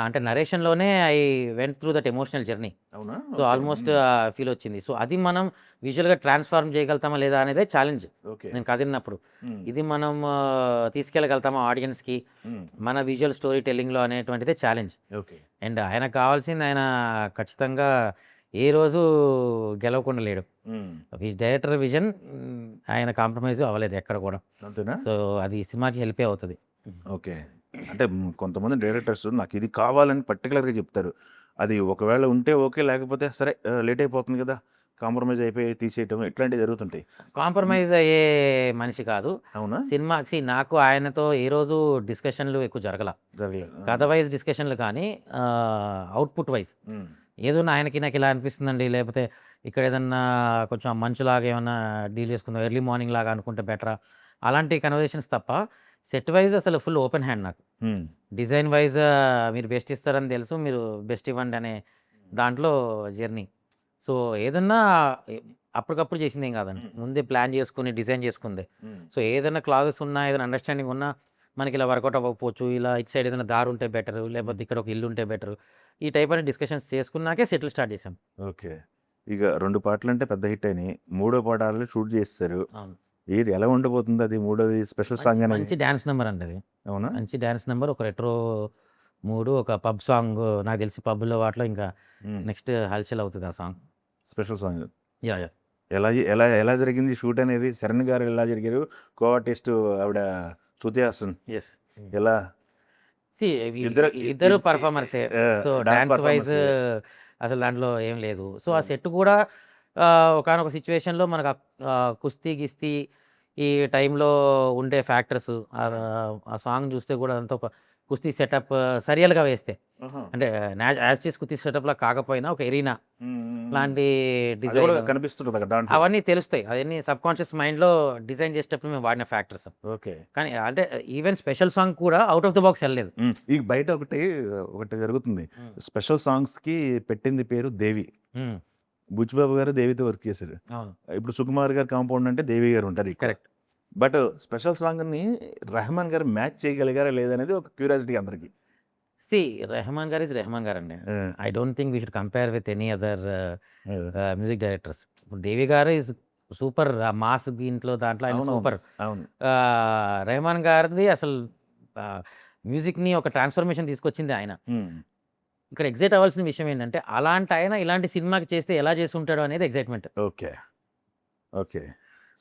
అంటే నరేషన్‌లోనే I went through that emotional journey. అవునా? So, okay. Almost hmm. ఫీలొచ్చింది. సో, అది మనం విజువల్‌గా ట్రాన్స్‌ఫార్మ్ చేయగలుగుతామా లేదా అనేదే ఛాలెంజ్. ఓకే. నేను కథ ఇన్నప్పుడు. హ్మ్. ఇది మనం తీసుకెళ్ళగలుగుతామా ఆడియన్స్‌కి, హ్మ్. మన విజువల్ స్టోరీ టెల్లింగ్‌లో అనేటువంటిదే ఛాలెంజ్. ఓకే. అండ్ ఆయనకు కావాల్సింది ఆయన ఖచ్చితంగా ఏ రోజు గెలవకుండా లేడు. హ్మ్. డైరెక్టర్ విజన్ ఆయన కాంప్రమైజ్ అవ్వలేదు ఎక్కడ కూడా. అంతేనా? సో, అది సినిమాకి హెల్పే అవుతది. ఓకే. అంటే కొంతమంది డైరెక్టర్స్ నాకిది కావాలని పర్టిక్యులర్‌గా చెప్తారు. అది ఒకవేళ ఉంటే ఓకే. లేకపోతే సరే లేట్ అయిపోతుంది కదా! కాంప్రమైజ్ అయిపోయి తీసేయటం ఇట్లాంటివి జరుగుతుంటాయి. ఈ కాంప్రమైజ్ అయ్యే మనిషి కాదు. అవునా? సినిమా నాకు ఆయనతో ఏ రోజు డిస్కషన్‌లు ఎక్కువ జరగల. జరగలేదు. ఆ! కథ వైస్ డిస్కషన్‌లు కానీ అవుట్‌పుట్ వైస్. హ్మ్. ఏదన్నా నాకిలా అనిపిస్తుందండి. లేకపోతే ఇక్కడ ఏదన్నా కొంచెం మంచులాగా ఏమన్నా డీల్ చేసుకుందాం. ఎర్లీ మార్నింగ్ లాగా అనుకుంటే బెటరా? అలాంటి కన్వర్జేషన్స్ తప్ప సెట్ వైస్ అసలు ఫుల్ ఓపెన్ హ్యాండ్ నాకు. హ్మ్. డిజైన్ వైస్ మీరు బెస్ట్ ఇస్తారని తెలుసు. మీరు బెస్ట్ ఇవ్వండి అనే దాంట్లో జర్నీ. సో, ఏదన్నా ఎ అప్పటికప్పుడు చేసిందేం కాదండి. హ్మ్. ముందే ప్లాన్ చేసుకొని, డిజైన్ చేసుకుందే. హ్మ్. సో, ఏదైనా క్లాజెస్ ఉన్నా, ఏదైనా అండర్‌స్టాండింగ్ ఉన్నా మనకిలా వర్కౌట్ అవ్వకపోవచ్చు. ఇలా ఇటు సైడ్ ఏదైనా దారుంటే బెటరు. హ్మ్. లేకపోతే ఇక్కడ ఒక ఇల్లుంటే బెటరు. ఈ టైప్ అనే డిస్కషన్స్ చేసుకున్నాకే సెటిల్ స్టార్ట్ చేసాం. ఓకే. ఇక 2 పాటలంటే పెద్ద హిట్ అయినాయి. మూడో పాట ఆల్రెడీ షూట్ చేసేసారు. అవును. ఏది ఎలా ఉండబోతుంది అది మూడోది స్పెషల్ మంచి సాంగ్ అనేది? మంచి డాన్స్ నంబర్ అండి అది. అవునా? మంచి డాన్స్ నంబర్. ఒక రెట్రో మూడు, ఒక పబ్ సాంగ్ నాకు తెలిసి పబ్‌లో వాటిలో ఇంకా హ్మ్. నెక్స్ట్ హల్చల్ అవుతది ఆ song. Special song. Yeah! Yeah! ఎలా ఎలా ఎలా జరిగింది షూట్ అనేది? చరణ్ గారు ఎలా జరిగారు? కో ఆర్టిస్ట్ ఆవిడ శృతి హాసన్ యెస్. ఎలా? సీ ఇద్దరు ఇద్దరు పెర్ఫార్మర్సే. So, dance dance wise performance. అసలు దాంట్లో ఏం లేదు. సో, ఆ హ్మ్. సెట్ కూడా ఒకానొక సిట్యుయేషన్‌లో మనకు కుస్తీ, గిస్తీ ఈ టైంలో ఉండే ఫ్యాక్టర్స్ ఆ! ఆ సాంగ్ చూస్తే కూడా అదంతా ఒక కుస్తీ సెటప్ సరియల్‌గా వేస్తే. అంటే యాజ్ టీస్ కుర్తీ సెటప్లా కాకపోయినా ఒక ఎరీనా లాంటి అది కూడా డిజైన్ కనిపిస్తుంటుంది అక్కడ దాంట్లో. అవన్నీ తెలుస్తాయి. అవన్నీ సబ్కాన్షియస్ మైండ్లో డిజైన్ చేసేటప్పుడు మేము వాడిన ఫ్యాక్టర్స్. ఓకే. కానీ అంటే ఈవెన్ స్పెషల్ సాంగ్ కూడా అవుట్ ఆఫ్ ద బాక్స్ వెళ్ళలేదు. ఈ బయట ఒకటి జరుగుతుంది. స్పెషల్ సాంగ్స్కి పెట్టింది పేరు దేవి. బుచ్చిబాబు గారు దేవితో వర్క్ చేశారు. అవును, ఇప్పుడు సుకుమార్ గారు కాంపౌండ్ అంటే దేవి గారు ఉంటారు ఇక్కడ. కరెక్ట్. బట్ స్పెషల్ సాంగ్ని రెహమాన్ గారు మ్యాచ్ చేయగలిగారా లేదనేది ఒక క్యూరియాసిటీ అందరికి. సి రెహమాన్ గారు ఇస్ రెహమాన్ గారు అండి. I don't think we should compare with any other music directors. ఇప్పుడు దేవి గారు ఇస్ సూపర్, మాస్ దీంట్లో దాంట్లో ఆయన అవునవును. సూపర్. అవును. రెహమాన్ గారిది అసలు మ్యూజిక్ని ఒక ట్రాన్స్ఫర్మేషన్ తీసుకొచ్చింది ఆయన. ఇక్కడ ఎగ్జైట్ అవ్వాల్సిన విషయం ఏంటంటే అలాంటి ఆయన ఇలాంటి సినిమాకి చేస్తే ఎలా చేసి ఉంటాడు అనేది excitement. Okay. Okay.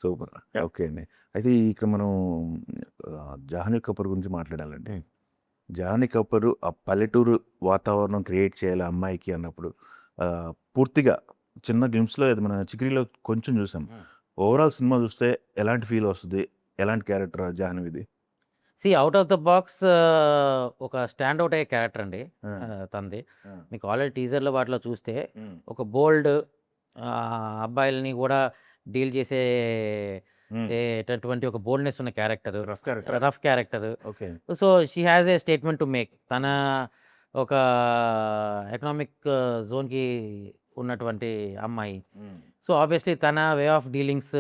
Super. Okay అండి. అయితే ఇక్కడ మనం జాహ్నవి కపూర్ గురించి మాట్లాడాలంటే, జాహ్నవి కపూర్ ఆ పల్లెటూరు వాతావరణం క్రియేట్ చేయాలి అమ్మాయికి అన్నప్పుడు పూర్తిగా చిన్న గ్లిమ్స్లో అది మన చిక్రీలో కొంచెం చూసాం. ఓవరాల్ సినిమా చూస్తే ఎలాంటి ఫీల్ వస్తుంది, ఎలాంటి క్యారెక్టర్ జాహ్నవిది? See out of the box ఒక స్టాండ్ అవుట్ అయ్యే క్యారెక్టర్ అండి తనది. మీకు ఆల్రెడీ టీజర్లో వాటిలో చూస్తే ఒక బోల్డ్ అబ్బాయిలని కూడా డీల్ చేసేటటువంటి ఒక బోల్డ్నెస్ ఉన్న character, rough character. Okay. So she has a statement to make. తన ఒక ఎకనామిక్ జోన్కి ఉన్నటువంటి అమ్మాయి. సో ఆబ్వియస్లీ తన వే ఆఫ్ డీలింగ్స్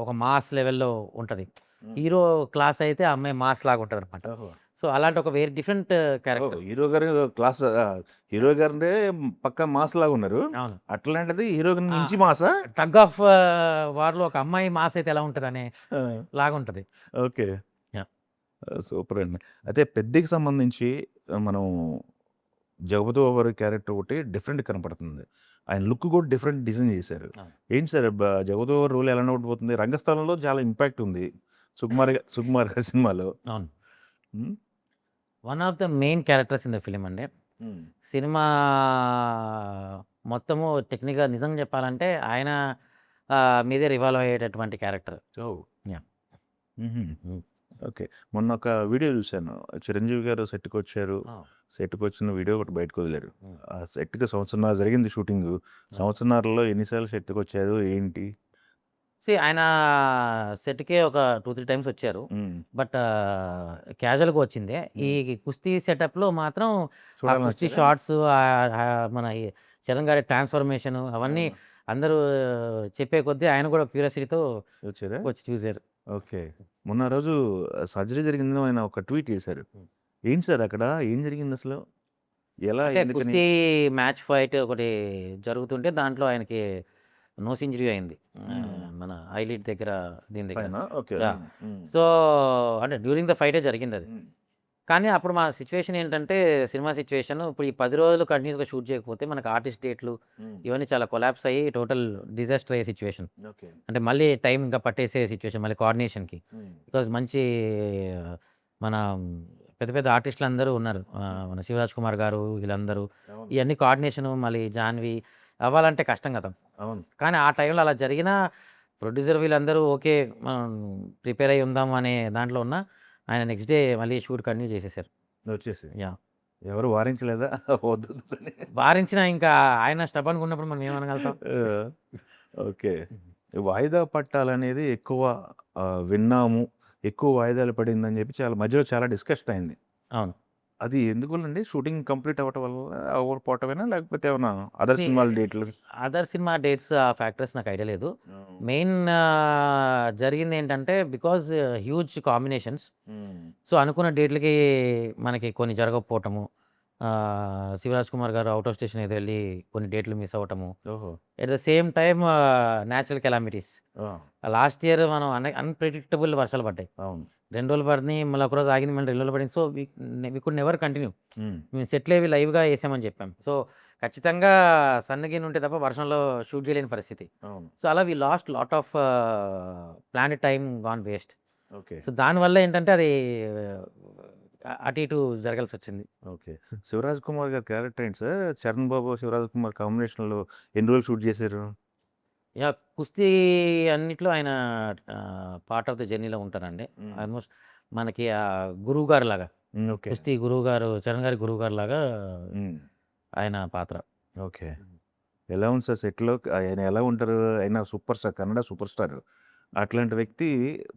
ఒక మాస్ లెవెల్లో ఉంటుంది. హీరో క్లాస్ అయితే ఆ అమ్మాయి మాస్ లాగా ఉంటుంది అనమాట. సో అలాంటి ఒక వేరే డిఫరెంట్ క్యారెక్టర్. హీరో గారు క్లాస్, హీరో గారు పక్క మాస్ లాగా ఉన్నారు. అవును, అట్లాంటిది హీరో గారి నుంచి మాసా? టగ్ ఆఫ్ వార్లో ఒక అమ్మాయి మాస్ అయితే ఎలా ఉంటుంది అనే లాగా ఉంటుంది. ఓకే. Yeah. సూపర్ అండి. అయితే పెద్దకి సంబంధించి మనం జగపతి బాబు క్యారెక్టర్ ఒకటి డిఫరెంట్ కనపడుతుంది. ఆయన లుక్ కూడా డిఫరెంట్ డిజైన్ చేశారు. ఏంటి సార్ జగపతి బాబు రోల్ ఎలా ఉండబోతుంది? రంగస్థలంలో చాలా ఇంపాక్ట్ ఉంది సుకుమార్ గారి సినిమాలో. అవును, one of the main characters in the film అండి. సినిమా మొత్తము టెక్నిక్గా నిజంగా చెప్పాలంటే ఆయన మీదే రివాల్వ్ అయ్యేటటువంటి క్యారెక్టర్. Yeah. ఓకే. మొన్న ఒక వీడియో చూశాను. చిరంజీవి గారు సెట్కి వచ్చారు. సెట్కి వచ్చిన వీడియో ఒకటి బయటకు వదిలేరు. ఆ సెట్కి సంవత్సరంన్నర జరిగింది షూటింగ్. సంవత్సరంన్నరలో ఎన్నిసార్లు సెట్కి వచ్చారు ఏంటి? ఆయన సెట్కే ఒక 2-3 టైమ్స్ వచ్చారు. బట్ క్యాజువల్గా వచ్చింది. ఈ కుస్తీ సెటప్లో మాత్రం ఆ కుస్తీ షార్ట్స్, మన ఈ చరణ్ గారి ట్రాన్స్ఫర్మేషన్ అవన్నీ అందరూ చెప్పే కొద్దీ ఆయన కూడా క్యూరియాసిటీతో వచ్చారా? వచ్చి చూశారు. ఓకే. మొన్న రోజు సర్జరీ జరిగిందని ఆయన ఒక ట్వీట్ చేశారు. ఏంటి సార్ అక్కడ ఏం జరిగింది అసలు? ఎలా? కుస్తీ మ్యాచ్ ఫైట్ ఒకటి జరుగుతుంటే దాంట్లో ఆయనకి నోస్ ఇంజరీ అయింది మన ఐలిడ్ దగ్గర, దీని దగ్గర. సో అంటే డ్యూరింగ్ ద ఫైటే జరిగింది అది. కానీ అప్పుడు మా సిచ్యువేషన్ ఏంటంటే సినిమా సిచ్యువేషన్ ఇప్పుడు ఈ 10 రోజులు కంటిన్యూస్గా షూట్ చేయకపోతే మనకు ఆర్టిస్ట్ డేట్లు ఇవన్నీ చాలా కొలాప్స్ అయ్యి టోటల్ డిజాస్టర్ అయ్యే సిచ్యువేషన్. అంటే మళ్ళీ టైం ఇంకా పట్టేసే సిచ్యువేషన్ మళ్ళీ కోఆర్డినేషన్కి. బికాజ్ మంచి మన పెద్ద పెద్ద ఆర్టిస్టులు అందరూ ఉన్నారు, మన శివరాజ్ కుమార్ గారు వీళ్ళందరూ. ఇవన్నీ కోఆర్డినేషన్ మళ్ళీ జాన్వి అవ్వాలంటే కష్టం కదా. కానీ ఆ టైంలో అలా జరిగినా ప్రొడ్యూసర్ వీళ్ళందరూ ఓకే మనం ప్రిపేర్ అయ్యి ఉందాం అనే దాంట్లో ఉన్న ఆయన నెక్స్ట్ డే మళ్ళీ షూట్ కంటిన్యూ చేసేసారు. వచ్చేసి యా, ఎవరు వారించలేదా? వద్దు వారించిన ఇంకా ఆయన స్టబన్గా ఉన్నప్పుడు మనం ఏమనగలుగుతాం. ఓకే. వాయిదా పట్టాలనేది ఎక్కువ విన్నాము, ఎక్కువ వాయిదాలు పడిందని చెప్పి మధ్యలో చాలా డిస్కషన్ అయింది. అవును, అది ఎందువల్లండి? షూటింగ్ కంప్లీట్ అవ్వటం వల్ల అవ్వకపోవటమేనా లేకపోతే ఏమన్నా అదర్ సినిమాల డేట్లు? అదర్ సినిమా డేట్స్ ఆ ఫ్యాక్టర్స్ నాకు ఐడియా లేదు. మెయిన్ జరిగింది ఏంటంటే బికాజ్ హ్యూజ్ కాంబినేషన్స్. సో అనుకున్న డేట్లకి మనకి కొన్ని జరగకపోవటము, శివరాజ్ కుమార్ గారు అవుట్ ఆఫ్ స్టేషన్ ఏదో వెళ్ళి కొన్ని డేట్లు మిస్ అవ్వటము. At the same time natural calamities. Last year మనం అన్ప్రెడిక్టబుల్ వర్షాలు పడ్డాయి. 2 రోజులు పడింది, మళ్ళీ ఒకరోజు ఆగింది, మళ్ళీ 2 రోజులు పడింది. So we could never continue. మేము సెట్లు ఏవి లైవ్గా వేసామని చెప్పాం. సో ఖచ్చితంగా సన్నగిన్ ఉంటే తప్ప వర్షంలో షూట్ చేయలేని పరిస్థితి. సో అలా we lost lot of planned time gone waste. So దానివల్ల ఏంటంటే అది అటు ఇటు జరగాల్సి వచ్చింది. ఓకే. శివరాజ్ కుమార్ గారి క్యారెక్టర్ ఏంటి సార్? చరణ్ బాబు శివరాజ్ కుమార్ కాంబినేషన్లో ఎన్ని రోజులు షూట్ చేశారు? యాహ్! కుస్తీ అన్నిట్లో ఆయన పార్ట్ ఆఫ్ ద జర్నీలో ఉంటారండి. ఆల్మోస్ట్ మనకి గురువుగారిలాగా, ఓకే. కుస్తీ గురువుగారు, చరణ్ గారి గురువుగారిలాగా ఆయన పాత్ర. ఓకే. ఎలా ఉంది సార్ సెట్‌లో? ఆయన ఎలా ఉంటారు? ఆయన super star, Kannada super star. అట్లాంటి వ్యక్తి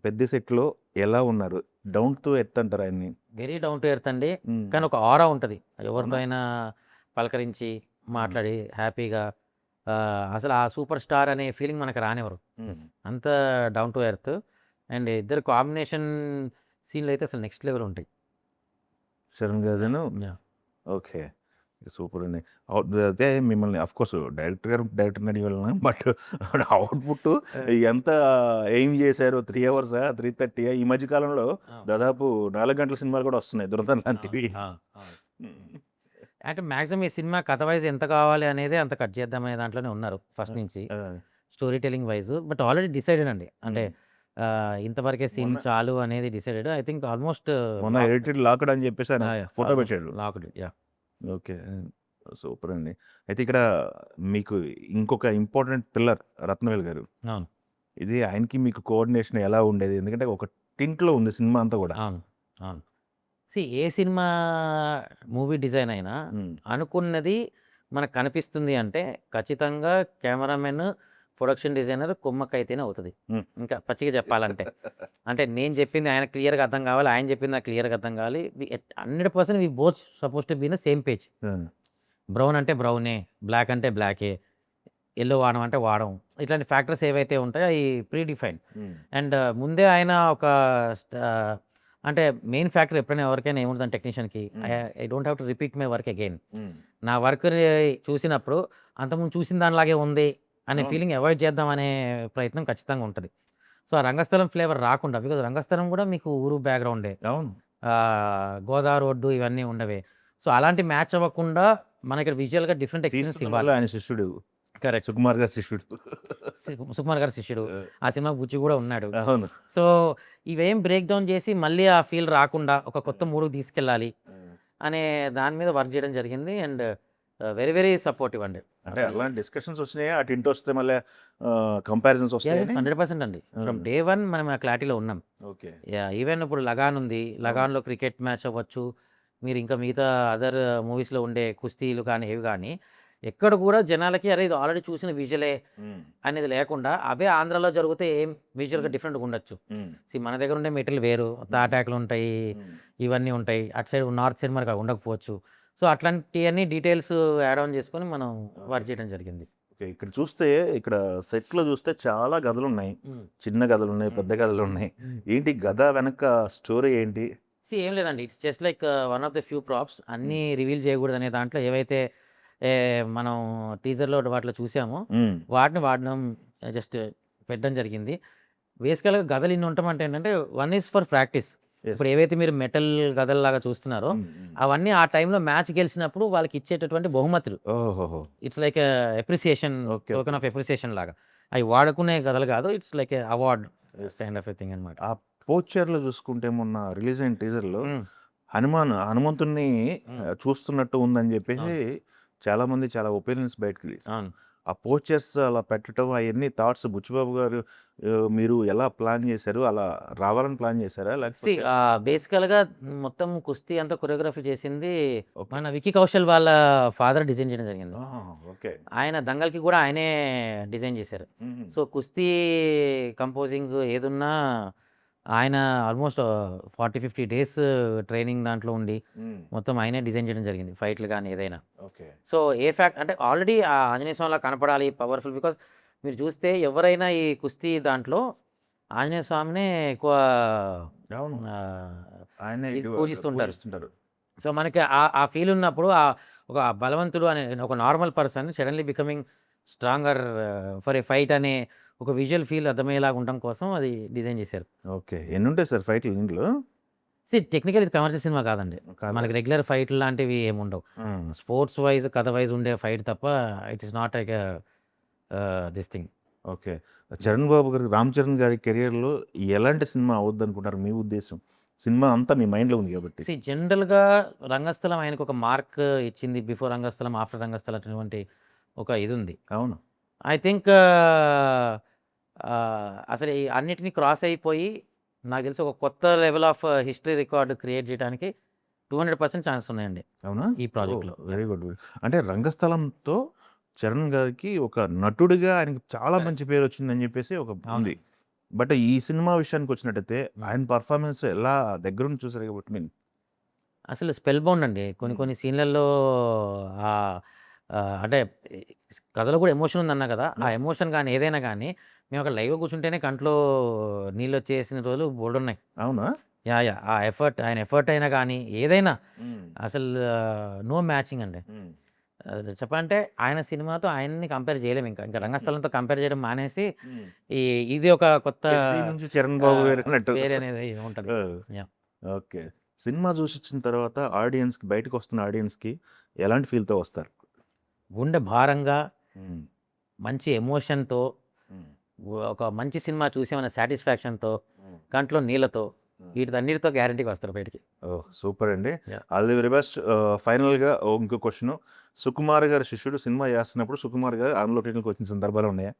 పెద్ద సెట్‌లో ఎలా ఉన్నారు? డౌన్ టు ఎర్త్ అంటారు ఆయన్ని. వెరీ డౌన్ టు ఎర్త్ అండి. హ్మ్. కానీ ఒక ఆరా ఉంటది. ఎవరితో అవునా? అయినా పలకరించి, మాట్లాడి హ్యాపీగా అసలు ఆ సూపర్ స్టార్ అనే ఫీలింగ్ మనకు రానివ్వరు. హ్మ్. అంత డౌన్ టు ఎర్త్. అండ్ ఇద్దరు కాంబినేషన్ సీన్‌లు అయితే అసలు నెక్స్ట్ లెవెల్ ఉంటాయి. చరణ్ గారును. యాహ్! ఓకే. సూపర్ అండి. అదే మిమ్మల్ని ఆఫ్‌కోర్స్ డైరెక్టర్‌ని అడిగేవాళ్ళం. బట్ అవుట్‌పుట్ ఎంత ఎయిమ్ చేశారు? 3 అవర్సా? 3:30 ఈ మధ్య కాలంలో దాదాపు 4 గంటల సినిమాలు కూడా వస్తున్నాయి. 'దురంధర్' లాంటివి. హ్మ్. అంటే మాక్సిమం ఈ సినిమా కథ వైజ్ ఎంత కావాలి అనేది అంత కట్ చేద్దామనే దాంట్లోనే ఉన్నారు ఫస్ట్ నుంచి. ఆ! Story telling wise. But already decided అండి. అంటే ఇంతవరకే సీన్ మొన్న చాలు అనేది డిసైడెడ్. ఐ థింక్ ఆల్మోస్ట్ మొన్న ఎడిటెడ్ లాక్డ్ అని చెప్పేసి ఆయన ఫోటో పెట్టాడు. లాక్డ్. యాహ్! ఓకే. సూపర్ అండి. అయితే ఇక్కడ మీకు ఇంకొక ఇంపార్టెంట్ పిల్లర్ 'రత్నవేలు' గారు. అవును. ఇది ఆయనకి మీకు కోఆర్డినేషన్ ఎలా ఉండేది? ఎందుకంటే ఒక టింట్‌లో ఉంది సినిమా అంతా కూడా. అవును. అవును. ఏ సినిమా మూవీ డిజైన్ అయినా హ్మ్. అనుకున్నది మనకు కనిపిస్తుంది అంటే ఖచ్చితంగా కెమెరామెన్, ప్రొడక్షన్ డిజైనర్ కుమ్మక్కయితేనే అవుతది. హ్మ్. ఇంకా పచ్చిగా చెప్పాలంటే. అంటే నేను చెప్పింది ఆయనకు క్లియర్‌గా అర్థం కావాలి. ఆయన చెప్పింది నాకు క్లియర్‌గా అర్థం కావాలి. 100% we both supposed to be in the same page. ఆ! బ్రౌన్ అంటే బ్రౌనే, బ్లాక్ అంటే బ్లాకే, యెల్లో వాడడం అంటే వాడం. ఇట్లాంటి ఫ్యాక్టర్స్ ఏవైతే ఉంటాయో అయి ప్రీ డిఫైన్డ్. హ్మ్. అండ్ ముందే ఆయన ఒక అంటే మెయిన్ ఫ్యాక్టర్ ఎప్పుడైనా ఎవరికైనా ఏముంటదంటే టెక్నీషియన్‌కి I don't have to repeat my work again. Hmm. నా వర్క్‌ని చూసినప్పుడు అంతకుముందు చూసిన దానిలాగే ఉంది అనే అవును. ఫీలింగ్ అవాయిడ్ చేద్దాం అనే ప్రయత్నం ఖచ్చితంగా ఉంటది. సో, ఆ రంగస్థలం ఫ్లేవర్ రాకుండా బికాజ్ రంగస్థలం కూడా మీకు ఊరు బ్యాక్‌గ్రౌండే. అవును. గోదావరి ఒడ్డు ఇవన్నీ ఉండవే. సో, అలాంటి మ్యాచ్ అవ్వకుండా మనకి విజువల్‌గా డిఫరెంట్ ఎక్స్‌పీరియన్స్ తీస్తున్న ఇవ్వాలి. వాళ్ళు ఆయన శిష్యుడు. కరెక్ట్. సుకుమార్ గారి శిష్యుడు. సుకుమార్ గారి శిష్యుడు. ఆ! ఆ సినిమాకి బుచ్చి కూడా ఉన్నాడు. అవును. సో, ఇవేం బ్రేక్ డౌన్ చేసి మళ్ళీ ఆ ఫీల్ రాకుండా ఒక కొత్త మూడ్‌కి తీసుకెళ్ళాలి ఆ! అనే దాని మీద వర్క్ చేయడం జరిగింది. అండ్ వెరీ వెరీ సపోర్టివ్ అండి. అంటే అసలు అలాంటి డిస్కషన్స్ వచ్చినాయా? ఆ టింట్ వస్తే మళ్ళీ కంపారిజన్స్ యెస్. వస్తాయని? 100% అండి. ఆ! ఫ్రమ్ డే 1 మనం ఆ క్లారిటీలో ఉన్నాం. ఓకే. యాహ్! ఈవెన్ ఇప్పుడు 'లగాన్' ఉంది. అవును. 'లగాన్‌లో' క్రికెట్ మ్యాచ్ అవ్వచ్చు. మీరు ఇంకా మిగతా అదర్ మూవీస్‌లో ఉండే కుస్తీలు కానీ, ఇవి గానీ, ఎక్కడ కూడా జనాలకి అరే! ఇది ఆల్రెడీ చూసిన విజువలే హ్మ్. అనేది లేకుండా, అవే ఆంధ్రాలో జరిగితే ఏం విజువల్‌గా హ్మ్. డిఫరెంట్‌గా ఉండొచ్చు. హ్మ్. మన దగ్గర ఉండే మెటీరియల్ వేరు. హ్మ్. తాటాకులుంటాయి, హ్మ్. ఇవన్నీ ఉంటాయి. అటు సైడ్ నార్త్ సైడ్ మనకు అవి ఉండకపోవచ్చు. సో, అట్లాంటియన్నీ డీటెయిల్స్ యాడ్ ఆన్ చేసుకొని మనం ఓకే. వర్క్ చేయడం జరిగింది. ఓకే. ఇక్కడ చూస్తే ఇక్కడ సెట్‌లో చూస్తే చాలా గదులున్నాయి. హ్మ్. చిన్న గదులున్నాయి, హ్మ్. పెద్ద గదులున్నాయి. హ్మ్. ఏంటి గద వెనక స్టోరీ ఏంటి? ఏం లేదండి. It's just like one of the few props. Hmm. అన్నీ రివీల్ చేయకూడదనే దాంట్లో ఏవైతే మనం టీజర్‌లో వాటిలో చూసామో, హ్మ్. వాటిని వాడడం జస్ట్ పెట్టడం జరిగింది. బేసికల్‌గా గదలు ఇన్ని ఉండటమంటే ఏంటంటే, one is for practice. Yes. ఇప్పుడు ఏవైతే మీరు మెటల్ గదల్లాగా చూస్తున్నారో, హ్మ్. హ్మ్. అవన్నీ ఆ టైంలో మ్యాచ్ గెలిచినప్పుడు వాళ్ళకి ఇచ్చేటటువంటి బహుమతులు. ఓహోహో! It's like appreciation, okay. Okay. Token of appreciation లాగా. అయి వాడుకునే గదలు కాదు. It's like a award yes. Kind of a thing అనమాట. ఆ పోస్చర్‌లో చూసుకుంటే మొన్న రిలీజ్ అయిన టీజర్‌లో హ్మ్. హనుమంతుడిని హ్మ్. చూస్తున్నట్టు ఉందని చెప్పేసి అవును. చాలామంది చాలా ఒపీనియన్స్ బయటకి అవును. ఆ పోస్చర్స్ అలా పెట్టడం అయన్నీ థాట్స్ బుచ్చిబాబు గారు మీరు ఎలా ప్లాన్ చేశారు? అలా రావాలని ప్లాన్ చేశారా? లేకపోతే బేసికల్‌గా మొత్తం కుస్తీ అంతా కొరియోగ్రఫీ చేసింది ఓకే. మన విక్కీ కౌశల్ వాళ్ళ ఫాదర్ డిజైన్ చేయడం జరిగింది. ఆహా! ఓకే. ఆయన 'దంగల్‌కి' కూడా ఆయనే డిజైన్ చేశారు. హుహు. సో, కుస్తీ కంపోజింగ్ ఏదున్నా ఆయన ఆల్మోస్ట్ 40, 50 డేస్ ట్రైనింగ్ దాంట్లో ఉండి హ్మ్. మొత్తం ఆయనే డిజైన్ చేయడం జరిగింది. ఫైట్‌లు గాని ఏదైనా. ఓకే. సో, అంటే ఆల్రెడీ ఆ ఆంజనేయ స్వామిలా కనపడాలి పవర్‌ఫుల్ బికాజ్ మీరు చూస్తే ఎవరైనా ఈ కుస్తీ దాంట్లో ఆంజనేయ స్వామినే ఎక్కువ అవును. ఆయనే ఇది ఎక్కువ పూజిస్తుంటారు. పూజిస్తుంటారు. సో, మనకి ఆ ఫీల్ ఉన్నప్పుడు ఒక బలవంతుడు అనే ఒక normal person suddenly becoming stronger for a fight అనే ఒక విజువల్ ఫీల్ అర్థమయ్యేలాగా ఉండడం కోసం అది డిజైన్ చేశారు. ఓకే. ఎన్నుంటాయి సార్ ఫైట్‌లు దీంట్లో? టెక్నికల్ ఇది కమర్షియల్ సినిమా కాదండి. కాదా? మనకి రెగ్యులర్ ఫైట్‌లు లాంటివి ఏముండవు. ఆ! స్పోర్ట్స్ వైస్, కథ వైస్ ఉండే ఫైట్ తప్ప it is not like this thing. Okay. Charan బాబు గారు 'రామ్ చరణ్' గారి కెరియర్‌లో ఎలాంటి సినిమా అవుద్దనుకుంటారు మీ ఉద్దేశం? సినిమా అంతా మీ మైండ్‌లో ఉంది కాబట్టి. జనరల్‌గా రంగస్థలం ఆయనకు ఒక మార్క్ ఇచ్చింది. బిఫోర్ రంగస్థలం, ఆఫ్టర్ రంగస్థలం అటువంటి ఒక ఇదుంది. అవును. ఐ థింక్ అసలు ఈ అన్నిటిని క్రాస్ అయిపోయి నాకు తెలిసి ఒక కొత్త level of history record create చేయడానికి 200% ఛాన్స్ ఉన్నాయండి అవునా? ఈ ప్రాజెక్ట్లో. Very good. అంటే రంగస్థలంతో చరణ్ గారికి ఒక నటుడిగా ఆయనకి చాలా మంచి పేరు వచ్చిందని చెప్పేసి ఒక ఉంది. బట్ ఈ సినిమా విషయానికి వచ్చినట్టయితే ఆయన పర్ఫార్మెన్స్ ఎలా దగ్గరుండి చూసారు కాబట్టి అసలు స్పెల్ బౌండ్ అండి. కొన్ని సీన్‌లలో ఆహ్, అంటే కథలో కూడా ఎమోషన్ ఉందన్నా కదా! ఆ ఎమోషన్ గాని, ఏదైనా గాని మేము అక్కడ లైవ్‌గా కూర్చుంటేనే కంట్లో నీళ్ళొచ్చేసిన రోజులు బోలెడున్నాయి. అవునా? యాహ్! ఆ ఎఫర్ట్ ఆయన ఎఫర్ట్ అయినా గాని, ఏదైనా అసలు నో మ్యాచింగ్ అండి. చెప్పాలంటే ఆయన సినిమాతో ఆయన్ని కంపేర్ చేయలేము ఇంకా. ఇంకా రంగస్థలంతో కంపేర్ చేయడం మానేసి ఈ ఇది ఒక కొత్త పెద్ది నుంచి చరణ్ బాబు వేరు అన్నట్టు. పేరు అనేది ఉంటది. యాహ్! ఓకే. సినిమా చూసొచ్చిన తర్వాత ఆడియన్స్‌కి బయటకొస్తున్న ఆడియన్స్‌కి ఎలాంటి ఫీల్‌తో వస్తారు? గుండె భారంగా, హ్మ్. మంచి ఎమోషన్‌తో, హ్మ్. ఒక మంచి సినిమా చూసామన్న సాటిస్ఫాక్షన్‌తో, హ్మ్. కంట్లో నీళ్ళతో, హ్మ్. వీటన్నిటితో గ్యారంటీగా వస్తారు బయటికి. ఓహ్! సూపర్ అండి. Yeah! All the very best. ఫైనల్‌గా ఇంకో క్వెషను. సుకుమార్ గారి శిష్యుడు సినిమా చేస్తున్నప్పుడు సుకుమార్ గారు ఆన్ లొకేషన్‌కి వచ్చిన సందర్భాలు ఉన్నాయా?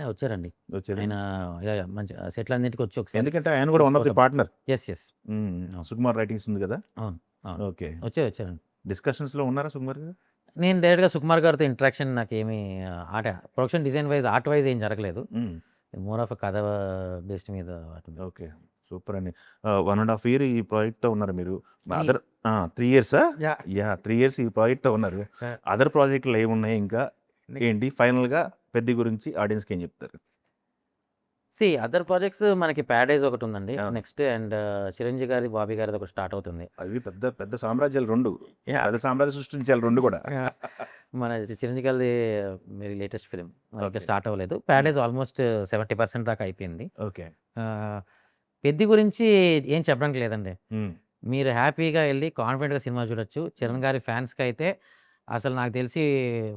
వచ్చారండి. వచ్చారా? ఆయన యాహ్! మంచి సెట్‌లన్నిటికి వచ్చి ఒకసారి ఎందుకంటే ఆయన కూడా one of the partner. Yes. హ్మ్. అవును. సుకుమార్ రైటింగ్స్ ఉంది కదా! అవును. అవును. ఓకే. వచ్చారండి. డిస్కషన్స్‌లో ఉన్నారా సుకుమార్ గారు? నేను డైరెక్ట్‌గా సుకుమార్ గారితో ఇంటరాక్షన్ నాకేమీ production design wise, art wise ఏం జరగలేదు. హ్మ్. మోర్ ఆఫ్ కథ బేస్డ్ మీద వాటి మీద. ఓకే. సూపర్ అండి. 1 ½ ఇయర్ ఈ ప్రాజెక్ట్‌తో ఉన్నారు మీరు. 3 అదర్ 3 ఇయర్సా? యాహ్! యాహ్! 3 ఇయర్స్ ఈ ప్రాజెక్ట్‌తో ఉన్నారు. అదర్ ప్రాజెక్ట్‌లు ఏమున్నాయి ఇంకా? ఏంటి ఫైనల్‌గా పెద్ది గురించి ఆడియన్స్‌కి ఏం చెప్తారు? అదర్ ప్రాజెక్ట్స్ మనకి 'ప్యారడైజ్' ఒకటుందండి. ఆ! నెక్స్ట్ అండ్ 'చిరంజీవి' గారిది, 'బాబీ' గారిది ఒకటి స్టార్ట్ అవుతుంది. అవి పెద్ద పెద్ద సామ్రాజ్యాలు 2. యాహ్! పెద్ద సామ్రాజ్యం సృష్టించాలి 2 కూడా. మన 'చిరంజీవి' గారిది వెరీ లేటెస్ట్ ఫిల్మ్. ఇంకా ఓకే. స్టార్ట్ అవ్వలేదు. 'ప్యారడైజ్' ఆల్మోస్ట్ 70% దాకా అయిపోయింది. ఓకే. ఆహ్, 'పెద్ది' గురించి ఏం చెప్పడానికి లేదండి. హ్మ్. మీరు హ్యాపీగా ఎళ్లి కాన్ఫిడెంట్‌గా సినిమా చూడొచ్చు. హ్మ్. చరణ్ గారి ఫ్యాన్స్‌కైతే అసలు నాకు తెలిసి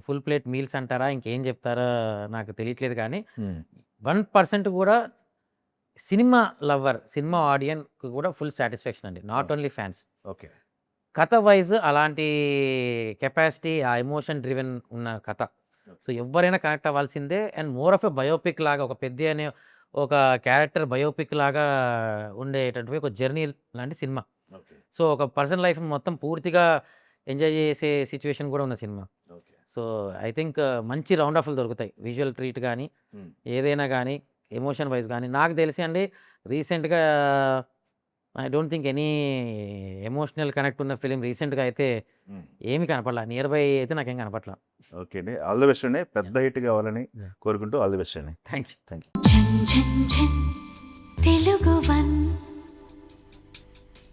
ఫుల్ ప్లేట్ మీల్స్ అంటారా? ఇంకేం చెప్తారో నాకు తెలియట్లేదు కానీ హ్మ్. 1% కూడా సినిమా లవర్, సినిమా ఆడియన్‌కి కూడా ఫుల్ సాటిస్ఫాక్షన్ అండి. Not okay. Only fans. Okay. కథ వైస్ అలాంటి కెపాసిటీ, ఆ ఎమోషన్ డ్రివెన్ ఉన్న కథ. సో, ఎవ్వరైనా కనెక్ట్ అవ్వాల్సిందే. And more of a biopic లాగా ఒక 'పెద్ది' అనే ఒక క్యారెక్టర్ బయోపిక్ లాగా ఉండేటటువంటి ఒక జర్నీ లాంటి సినిమా. ఓకే. సో, ఒక పర్సన్ లైఫ్‌ని మొత్తం పూర్తిగా ఎంజాయ్ చేసే సిట్యుయేషన్ కూడా ఉన్న cinema. Okay. So, I think మంచి రౌండ్ ఆఫ్‌లు దొరుకుతాయి. విజువల్ ట్రీట్ గాని, హ్మ్. ఏదైనా గాని, ఎమోషన్ వైస్ గాని. నాకు తెలిసి అండి రీసెంట్‌గా I don't think any emotional connect ఉన్న ఫిల్మ్ రీసెంట్‌గా అయితే హ్మ్. ఏమి కనపడల. నియర్ బై అయితే నాకేం కనపడల. ఓకే అండి. ఆల్ ది బెస్ట్ అండి. పెద్ద హిట్ కావాలని కోరుకుంటూ ఆల్ ది బెస్ట్ అండి. Thank you. Thank you. ఝన్ ఝన్ ఝన్ తెలుగు వన్